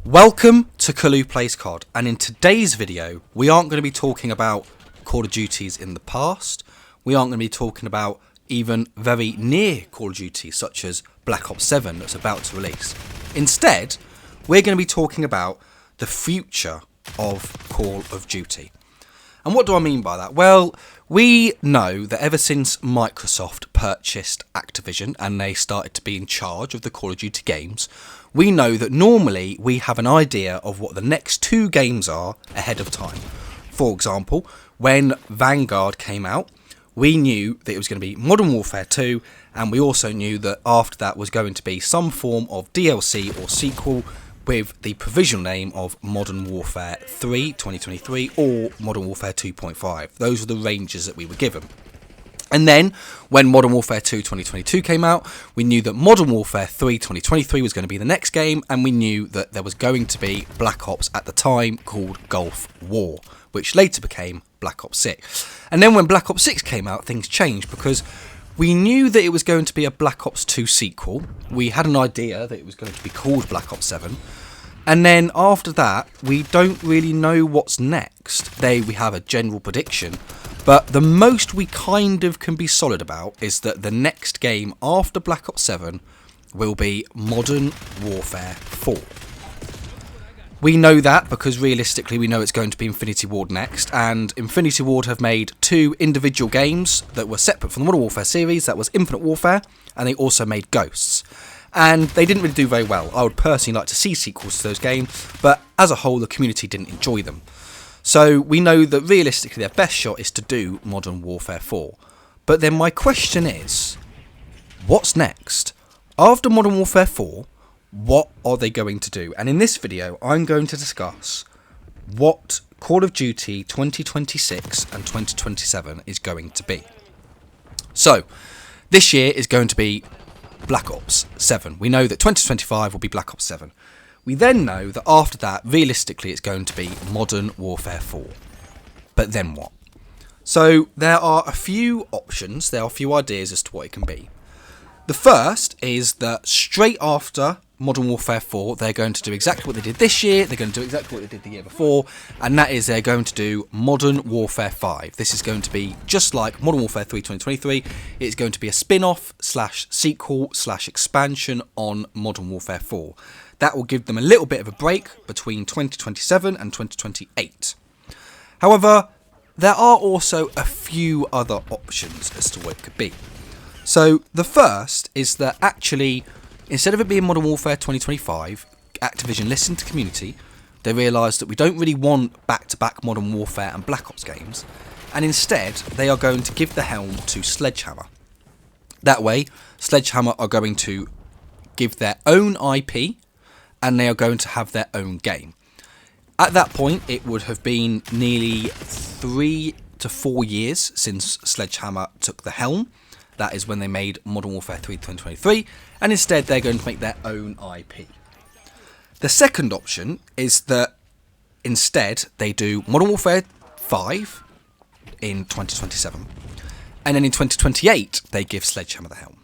Welcome to Kalu Plays COD, and in today's video we aren't going to be talking about Call of Duties in the past, we aren't going to be talking about even very near Call of Duty such as Black Ops 7 that's about to release. Instead, we're going to be talking about the future of Call of Duty. And what do I mean by that? Well, we know that ever since Microsoft purchased Activision and they started to be in charge of the Call of Duty games, we know that normally we have an idea of what the next two games are ahead of time. For example, when Vanguard came out, we knew that it was going to be Modern Warfare 2, and we also knew that after that was going to be some form of DLC or sequel with the provisional name of Modern Warfare 3 2023 or Modern Warfare 2.5. Those were the ranges that we were given. And then, when Modern Warfare 2 2022 came out, we knew that Modern Warfare 3 2023 was going to be the next game, and we knew that there was going to be Black Ops at the time called Gulf War, which later became Black Ops 6. And then when Black Ops 6 came out, things changed because we knew that it was going to be a Black Ops 2 sequel. We had an idea that it was going to be called Black Ops 7. And then after that, we don't really know what's next. We have a general prediction, but the most we kind of can be solid about is that the next game after Black Ops 7 will be Modern Warfare 4. We know that because realistically we know it's going to be Infinity Ward next, and Infinity Ward have made two individual games that were separate from the Modern Warfare series. That was Infinite Warfare, and they also made Ghosts. And they didn't really do very well. I would personally like to see sequels to those games, but as a whole the community didn't enjoy them. So we know that realistically their best shot is to do Modern Warfare 4. But then my question is, what's next? After Modern Warfare 4, what are they going to do? And in this video, I'm going to discuss what Call of Duty 2026 and 2027 is going to be. So, this year is going to be Black Ops 7. We know that 2025 will be Black Ops 7. We then know that after that, realistically, it's going to be Modern Warfare 4. But then what? So, there are a few options, there are a few ideas as to what it can be. The first is that straight after Modern Warfare 4, they're going to do exactly what they did this year, they're going to do exactly what they did the year before, and that is they're going to do Modern Warfare 5. This is going to be just like Modern Warfare 3 2023, it's going to be a spin-off / sequel / expansion on Modern Warfare 4. That will give them a little bit of a break between 2027 and 2028. However, there are also a few other options as to what it could be. So the first is that actually, instead of it being Modern Warfare 2025, Activision listened to community, they realised that we don't really want back-to-back Modern Warfare and Black Ops games, and instead they are going to give the helm to Sledgehammer. That way, Sledgehammer are going to give their own IP, and they are going to have their own game. At that point, it would have been nearly 3 to 4 years since Sledgehammer took the helm. That is when they made Modern Warfare 3 2023, and instead they're going to make their own IP. The second option is that instead they do Modern Warfare 5 in 2027, and then in 2028 they give Sledgehammer the helm.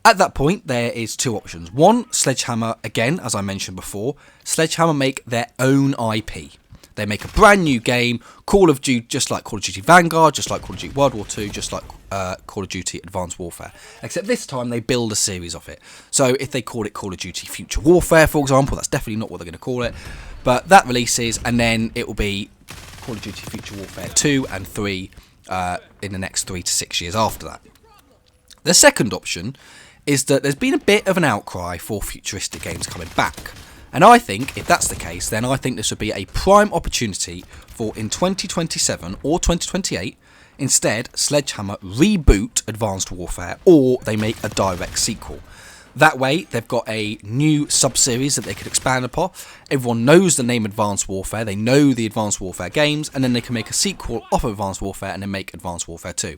At that point there is two options. One, Sledgehammer, again as I mentioned before, Sledgehammer make their own IP. They make a brand new game, Call of Duty, just like Call of Duty Vanguard, just like Call of Duty World War II, just like Call of Duty Advanced Warfare. Except this time they build a series of it. So if they call it Call of Duty Future Warfare, for example, that's definitely not what they're going to call it. But that releases, and then it will be Call of Duty Future Warfare 2 and 3 in the next 3 to 6 years after that. The second option is that there's been a bit of an outcry for futuristic games coming back. And I think, if that's the case, then I think this would be a prime opportunity for, in 2027 or 2028, instead, Sledgehammer reboot Advanced Warfare, or they make a direct sequel. That way, they've got a new sub-series that they could expand upon. Everyone knows the name Advanced Warfare, they know the Advanced Warfare games, and then they can make a sequel off of Advanced Warfare and then make Advanced Warfare 2.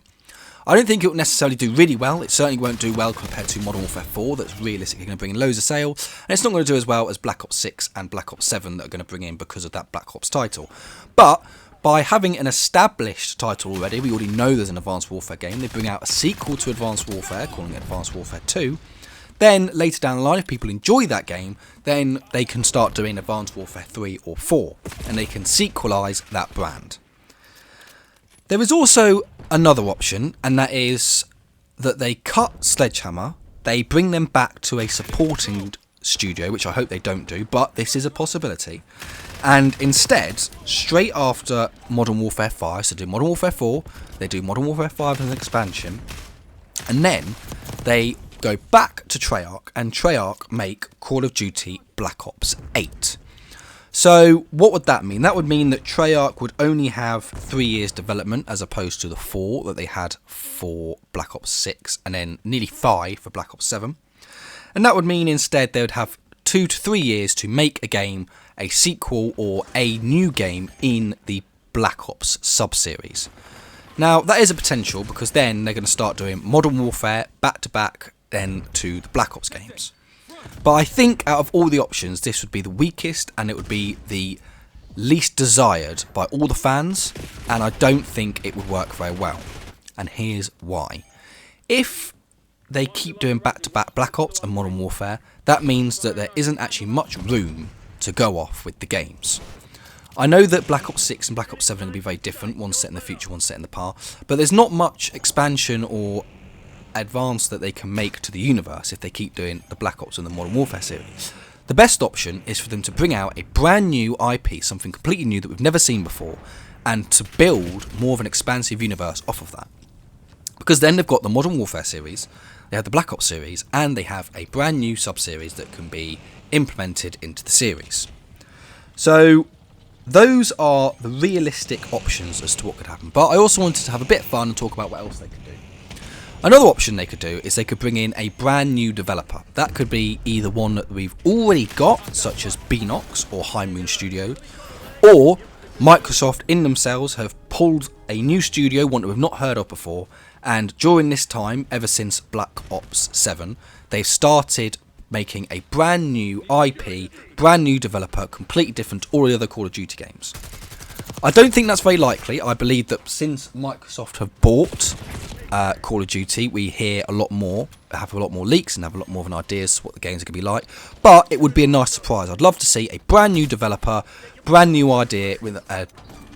I don't think it will necessarily do really well. It certainly won't do well compared to Modern Warfare 4, that's realistically going to bring in loads of sales. And it's not going to do as well as Black Ops 6 and Black Ops 7 that are going to bring in because of that Black Ops title. But by having an established title already, we already know there's an Advanced Warfare game, they bring out a sequel to Advanced Warfare, calling it Advanced Warfare 2, Then later down the line, if people enjoy that game, then they can start doing Advanced Warfare 3 or 4, and they can sequelize that brand. There is also another option, and that is that they cut Sledgehammer, they bring them back to a supporting studio, which I hope they don't do, but this is a possibility. And instead, straight after Modern Warfare 5, so do Modern Warfare 4, they do Modern Warfare 5 as an expansion, and then they go back to Treyarch, and Treyarch make Call of Duty Black Ops 8. So what would that mean? That would mean that Treyarch would only have 3 years development as opposed to the 4 that they had for Black Ops 6 and then nearly 5 for Black Ops 7. And that would mean instead they would have 2 to 3 years to make a game, a sequel or a new game in the Black Ops sub-series. Now that is a potential because then they're going to start doing Modern Warfare back to back then to the Black Ops games. But I think out of all the options, this would be the weakest and it would be the least desired by all the fans, and I don't think it would work very well. And here's why. If they keep doing back-to-back Black Ops and Modern Warfare, that means that there isn't actually much room to go off with the games. I know that Black Ops 6 and Black Ops 7 are going to be very different, one set in the future, one set in the past, but there's not much expansion or advance that they can make to the universe if they keep doing the Black Ops and the Modern Warfare series. The best option is for them to bring out a brand new IP, something completely new that we've never seen before, and to build more of an expansive universe off of that. Because then they've got the Modern Warfare series, they have the Black Ops series, and they have a brand new sub-series that can be implemented into the series. So those are the realistic options as to what could happen. But I also wanted to have a bit of fun and talk about what else they could do. Another option they could do is they could bring in a brand new developer. That could be either one that we've already got, such as Beenox or High Moon Studio, or Microsoft in themselves have pulled a new studio, one that we've not heard of before, and during this time, ever since Black Ops 7, they've started making a brand new IP, brand new developer, completely different to all the other Call of Duty games. I don't think that's very likely. I believe that since Microsoft have bought Call of Duty, we hear a lot more, have a lot more leaks and have a lot more of an idea as to what the games are going to be like. But it would be a nice surprise. I'd love to see a brand new developer, brand new idea with a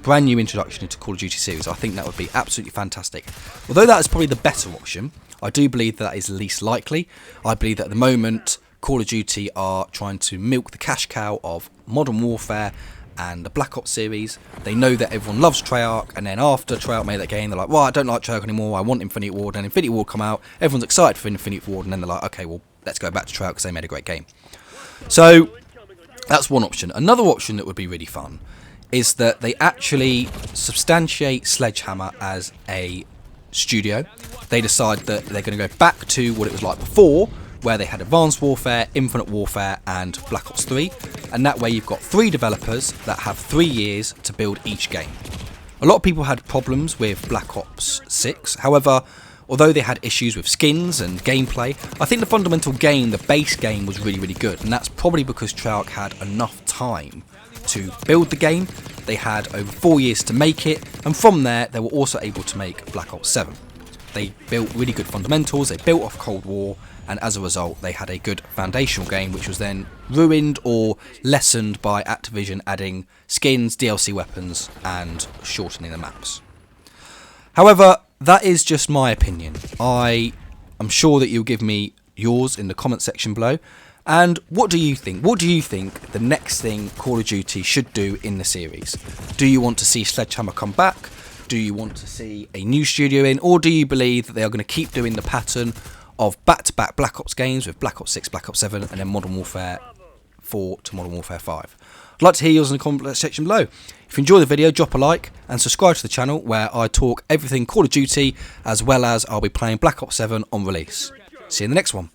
brand new introduction into Call of Duty series. I think that would be absolutely fantastic. Although that is probably the better option, I do believe that is least likely. I believe that at the moment, Call of Duty are trying to milk the cash cow of Modern Warfare and the Black Ops series. They know that everyone loves Treyarch, and then after Treyarch made that game, they're like, well, I don't like Treyarch anymore, I want Infinity Ward, and Infinity Ward come out, everyone's excited for Infinity Ward, and then they're like, okay, well, let's go back to Treyarch because they made a great game. So that's one option. Another option that would be really fun is that they actually substantiate Sledgehammer as a studio. They decide that they're going to go back to what it was like before, where they had Advanced Warfare, Infinite Warfare, and Black Ops 3, and that way you've got 3 developers that have 3 years to build each game. A lot of people had problems with Black Ops 6, however, although they had issues with skins and gameplay, I think the fundamental game, the base game, was really, really good, and that's probably because Treyarch had enough time to build the game. They had over 4 years to make it, and from there they were also able to make Black Ops 7. They built really good fundamentals, they built off Cold War, and as a result they had a good foundational game which was then ruined or lessened by Activision adding skins, DLC weapons and shortening the maps. However, that is just my opinion. I am sure that you'll give me yours in the comment section below. And what do you think? What do you think the next thing Call of Duty should do in the series? Do you want to see Sledgehammer come back? Do you want to see a new studio in? Or do you believe that they are going to keep doing the pattern of back-to-back Black Ops games with Black Ops 6, Black Ops 7 and then Modern Warfare 4 to Modern Warfare 5? I'd like to hear yours in the comment section below. If you enjoy the video, drop a like and subscribe to the channel where I talk everything Call of Duty, as well as I'll be playing Black Ops 7 on release. See you in the next one.